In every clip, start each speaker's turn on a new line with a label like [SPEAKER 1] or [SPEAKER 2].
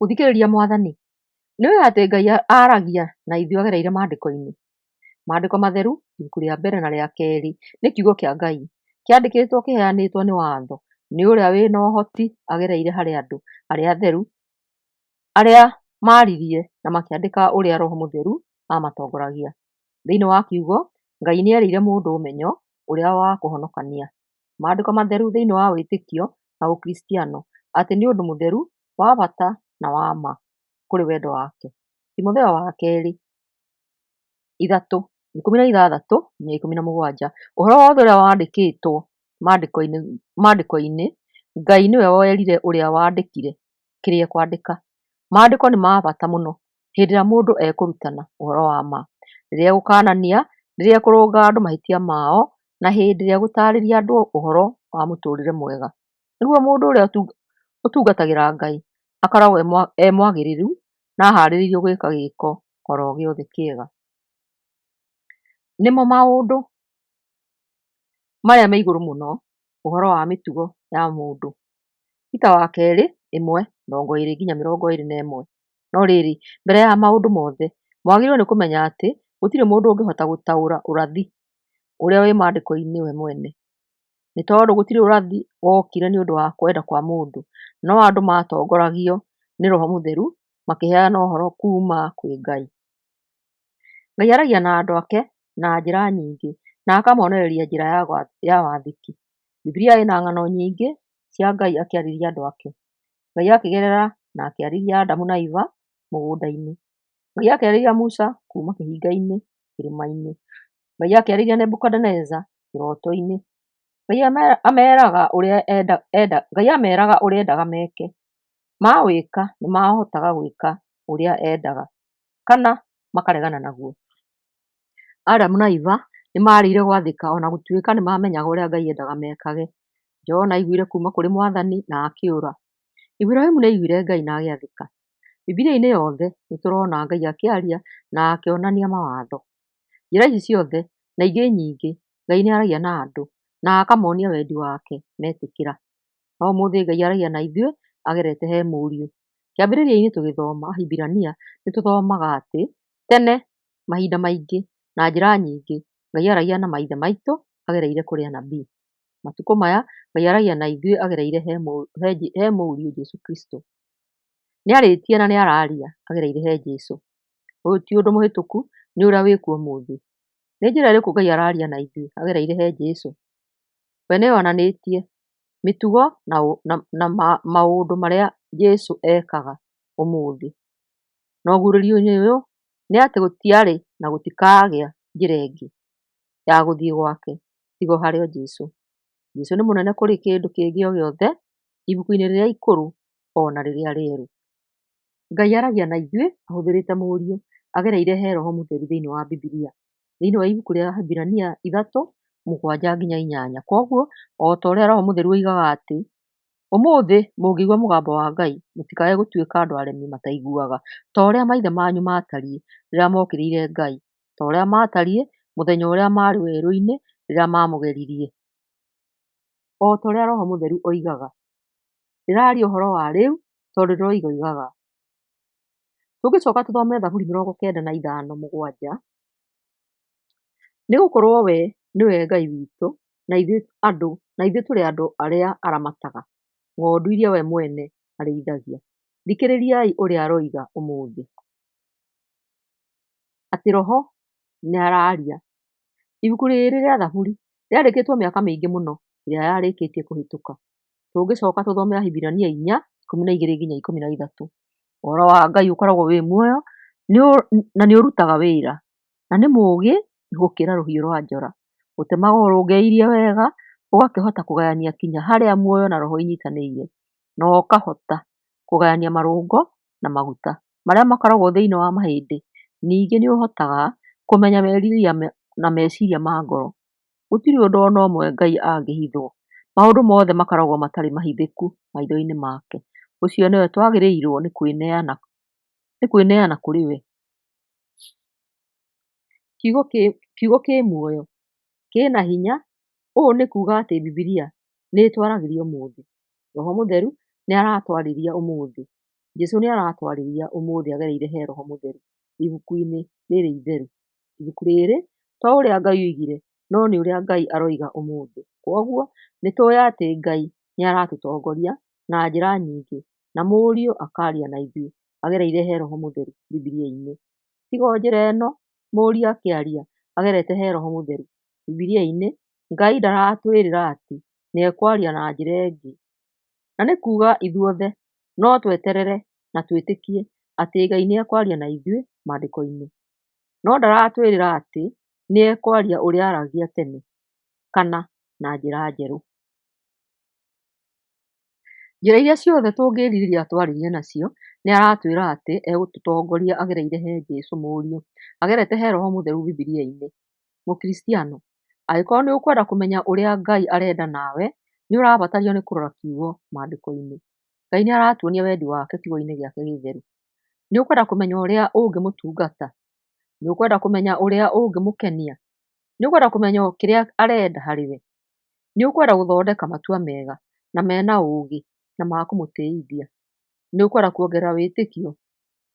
[SPEAKER 1] Gũthikĩrĩria Mwathani. Nĩũĩ atĩ Ngai aragia na ithuĩ agereire maandĩko-inĩ? Maandĩko matheru, ibuku rĩa mbere na rĩa kerĩ, nĩ kiugo kĩa Ngai. Kĩandĩkĩtwo kĩheanĩtwo nĩ watho, nĩ ũrĩa wĩna ũhoti agereire harĩ andũ arĩa atheru, arĩa maaririe na makĩandĩka ũrĩa Roho Mũtheru amatongoragia. Thĩinĩ wa kiugo, Ngai nĩerĩire mũndũ ũmenyo ũrĩa wa kũhonokania. Maandĩko matheru thĩinĩ wa wĩtĩkio na ũkristiano, atĩ nĩ ũndũ mũtheru, wa bata na wa ma kũrĩ wendo wake. Timotheo wa kerĩ 3:16-17. Ũhoro wothe ũrĩa wandĩkĩtwo maandĩko-inĩ, Ngai nĩwe woerire ũrĩa wandĩkire kĩrĩa ekwandĩka. Maandĩko nĩ ma bata mũno hĩndĩ ĩrĩa mũndũ ekũrutana ũhoro wa ma, rĩrĩa egũkanania, rĩrĩa ekũrũnga andũ mahĩtia mao, na hĩndĩ ĩrĩa egũtarĩria andũ ũhoro wa mũtũrĩre mwega. Nĩguo mũndũ ũrĩa ũtungatagĩra Ngai akoragwo mwagĩrĩru na aharĩrĩirio gwĩka gĩĩko oro gĩothe kĩega. Nĩmo maũndũ marĩa me igũrũ mũno ũhoro wa mĩtugo ya mũndũ. Peter wa kerĩ 1:20-21. No rĩrĩ, mbere ya maũndũ mothe, mwagĩrĩirwo nĩ kũmenya atĩ gũtirĩ mũndũ ũngĩhota gũtaũra ũrathi ũrĩa wĩ maandĩko-inĩ we mwene. Nĩ tondũ gũtirĩ ũrathi wokire nĩ ũndũ wa kwenda kwa mũndũ, no andũ matongoragio nĩ Roho Mũtheru makĩheana ũhoro kuuma kwĩ Ngai. Ngai aragia na andũ ake na njĩra nyingĩ na akamonereria njĩra ya wathĩki. Bibilia ĩna ng'ano nyingĩ cia Ngai akĩarĩria andũ ake. Ngai akĩgerera na akĩarĩria Adamu na Eva mũgũnda-inĩ. Ngai akĩarĩria Musa kuuma kĩhinga-inĩ kĩrĩma-inĩ. Ngai akĩarĩria Nebukadneza kĩroto-inĩ. Ngai ameraga ũrĩa endaga meke. Mawĩka nĩ mahotaga gwĩka ũrĩa endaga, kana makaregana naguo. Adamu na Eva nĩ maarĩire gwathĩka ona gũtuĩka nĩ mamenyaga ũrĩa Ngai endaga mekage. Jona aiguire kuuma kũrĩ Mwathani na akĩũra. Iburahĩmu nĩ aiguire Ngai na agĩathĩka. Bibilia-inĩ yothe nĩ tũrona Ngai akĩaria na akĩonania mawatho. Njĩra ici ciothe na ingĩ nyingĩ, Ngai nĩ aragia na andũ na akamonia wendi wake metĩkĩra. No ũmũthĩ Ngai aragia na ithuĩ agerete he mũriũ. Kĩambĩrĩria-inĩ tũgĩthoma Hibirania nĩ tũthomaga atĩ tene mahinda maingĩ na njĩra nyingĩ Ngai aragia na maithe maitũ agereire kũrĩ anabii. Matukũ maya Ngai aragia na ithuĩ agereire he mũriũ Jesũ Kristo. Nĩ arĩtie na nĩ araria agereire he Jesũ. Ũyũ ti ũndũ mũhĩtũku, nĩ ũrĩa wĩkuo ũmũthĩ. Nĩ njĩra ĩrĩkũ Ngai araria na ithuĩ agereire he Jesũ? We nĩ onanĩtie mĩtugo na maũndũ marĩa Jesũ ekaga ũmũthĩ. Na ũguũrĩrio-inĩ ũyũ nĩ atĩ gũtiarĩ na gũtikagĩa njĩra ĩngĩ ya gũthiĩ gwake tiga o harĩ o Jesũ. Jesũ nĩ mũnene kũrĩ kĩndũ kĩngĩ o gĩothe ibuku-inĩ rĩrĩa ikũrũ ona rĩrĩa rĩerũ. Ngai aragia na ithuĩ ahũthĩrĩte mũriũ agereire he Roho Mũtheru thĩinĩ wa Bibilia. Thĩinĩ wa ibuku rĩa Hibirania 3:7-8. Koguo o ta ũrĩa Roho Mũtheru oigaga atĩ ũmũthĩ mũngĩigua mũgambo wa Ngai mũtikae gũtuĩka andũ aremi mataiguaga, ta ũrĩa maithe manyu maatariĩ rĩrĩa mokĩrĩire Ngai, ta ũrĩa maatariĩ mũthenya ũrĩa marĩ werũ-inĩ rĩrĩa mamũgeririe. O ta ũrĩa Roho Mũtheru oigaga. Ndĩraria ũhoro wa rĩu tondũ ndĩroigaga. Tũngĩcoka tũthome Zaburi 95:7. Nĩ gũkorwo we nĩwe Ngai witũ na ithuĩ tũrĩ andũ arĩa aramataga, ng'ondu iria we mwene arĩithagia. Thikĩrĩriai ũrĩa aroiga ũmũthĩ. Atĩ Roho nĩ araria. Ibuku rĩrĩ rĩa Zaburi rĩandĩkĩtwo mĩaka mĩingĩ mũno ĩrĩa yarĩkĩtie kũhĩtũka. Tũngĩcoka tũthome Hibirania 4:12-13. Ũhoro wa Ngai ũkoragwo wĩ muoyo na nĩ ũrutaga wĩra, na nĩ mũũgĩ gũkĩra rũhiũ rwa njora. Ũtemaga ũrũngeirie wega, ũgakĩhota kũgayania kinya harĩa muoyo na roho inyitanĩire, na ũkahota kũgayania marũngo na maguta marĩa makoragwo thĩinĩ wa mahĩndĩ. Ningĩ nĩ ũhotaga kũmenya merirĩria na meciria ma ngoro. Gũtirĩ ũndũ o na ũmwe Ngai angĩhithwo. Maũndũ mothe makoragwo matarĩ mahithĩku maitho-inĩ make. Ũcio nĩwe twagĩrĩirwo nĩ kwĩneana kũrĩ we. Kiugo kĩ muoyo, kĩna hinya. Ũũ nĩ kuuga atĩ Bibilia nĩ ĩtwaragĩrio ũmũthĩ. Roho Mũtheru nĩ aratwarĩria ũmũthĩ. Jesũ nĩaratwarĩria ũmũthĩ agereire he Roho Mũtheru ibuku-inĩ rĩrĩ itheru. Ibuku rĩrĩ to ũrĩa Ngai oigire, no nĩ ũrĩa Ngai aroiga ũmũthĩ. Kwoguo nĩtũĩ atĩ Ngai nĩaratũtongoria na njĩra nyingĩ, na Mũriũ akaria na ithuĩ agereire he Roho Mũtheru Bibilia-inĩ. Tiga o njĩra ĩno Mũriũ akĩaria agerete he Roho Mũtheru Bibilia-inĩ, Ngai ndaratwĩrĩra atĩ nĩekwaria na njĩra ĩngĩ. Na nĩ kuuga ithuothe no tweterere na twĩtĩkie atĩ Ngai nĩekwaria na ithuĩ maandĩko-inĩ. No ndaratwĩrĩra atĩ nĩekwaria ũrĩa aragia tene kana na njĩra njerũ. Njĩra iria ciothe tũngĩrirĩria twarĩrie nacio, nĩaratwĩra atĩ egũtũtongoria agereire he Jesũ Mũriũ, agerete he Roho Mũtheru Bibilia-inĩ. Mũkristiano, angĩkorwo nĩũkwenda kũmenya ũrĩa Ngai arenda nawe, nĩũrabatario nĩ kũrora kiugo maandĩko-inĩ. Ngai nĩaratuonia wendi wake kiugo-inĩ gĩake gĩtheru. Nĩũkwenda kũmenya ũrĩa ũngĩmũtungata, nĩũkwenda kũmenya ũrĩa ũngĩmũkenia, nĩũkwenda kũmenya kĩrĩa arenda harĩwe, nĩũkwenda gũthondeka matua mega na mena ũũgĩ na ma kũmũtĩithia, nĩũkwenda kuongerera wĩtĩkio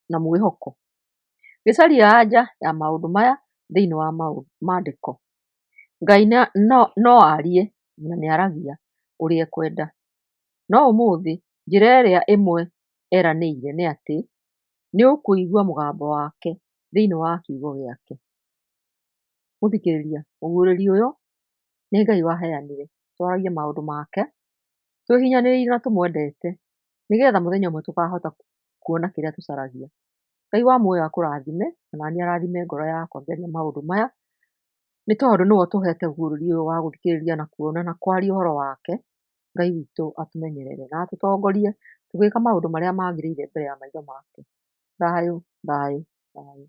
[SPEAKER 1] na mwĩhoko. Gĩcaria anja ya maũndũ maya thĩinĩ wa maandĩko. Ngai no arie na nĩaragia ũrĩa ekwenda. No ũmũthĩ njĩra ĩrĩa ĩmwe eranĩire nĩ atĩ nĩũkũigua mũgambo wake thĩinĩ wa kiugo gĩake. Mũthikĩrĩria, mũguũrĩri ũyũ nĩ Ngai waheanire twaragie maũndũ make twĩhinyanĩrĩirie na tũmwendete, nĩgetha mũthenya ũmwe tũkahota kuona kĩrĩa tũcaragia. Ngai wa muoyo akũrathime, na naniĩ arathime ngoro yakwa ngĩaria maũndũ maya, nĩ tondũ nĩwe ũtũhete ũguũrĩri ũyũ wa gũthikĩrĩria na kuona na kwaria ũhoro wake. Ngai witũ atũmenyerere na atũtongorie tũgĩka maũndũ marĩa magĩrĩire mbere ya maitho make. Thayũ, thayũ, thayũ.